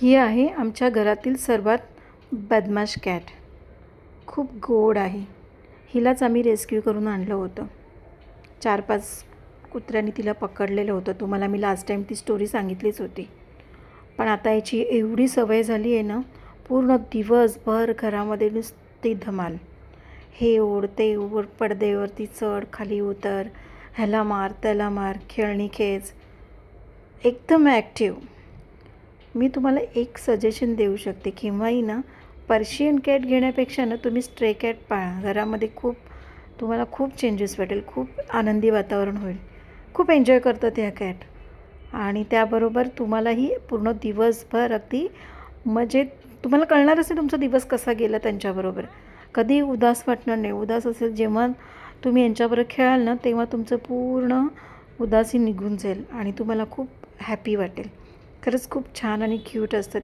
ही आहे आमच्या घरातील सर्वात बदमाश कॅट. खूप गोड आहे. हिलाच आम्ही रेस्क्यू करून आणलं होतं. 4-5 कुत्र्यांनी तिला पकडलेलं होतं. तुम्हाला मी लास्ट टाईम ती स्टोरी सांगितलीच होती. पण आता याची एवढी सवय झाली आहे ना, पूर्ण दिवसभर घरामध्ये नुसती धमाल. हे ओढ, ते ओढ, पडद्यावरती चढ, खाली उतर, ह्याला मार, त्याला मार, खेळणी खेच, एकदम ॲक्टिव्ह. मी तुम्हाला एक सजेशन देऊ शकते, केव्हाही ना पर्शियन कॅट घेण्यापेक्षा ना तुम्ही स्ट्रे कॅट पाळा. घरामध्ये तुम्हाला खूप चेंजेस वाटेल, खूप आनंदी वातावरण होईल. खूप एन्जॉय करतात ह्या कॅट आणि त्याबरोबर तुम्हालाही पूर्ण दिवसभर अगदी मजेत तुम्हाला कळणारच नाही तुमचा दिवस कसा गेला त्यांच्याबरोबर. कधी उदास वाटणार नाही. उदास असेल जेव्हा तुम्ही यांच्याबरोबर खेळाल ना, तेव्हा तुमचं पूर्ण उदासी निघून जाईल आणि तुम्हाला खूप हॅपी वाटेल. खरंच खूप छान आणि क्यूट असतात.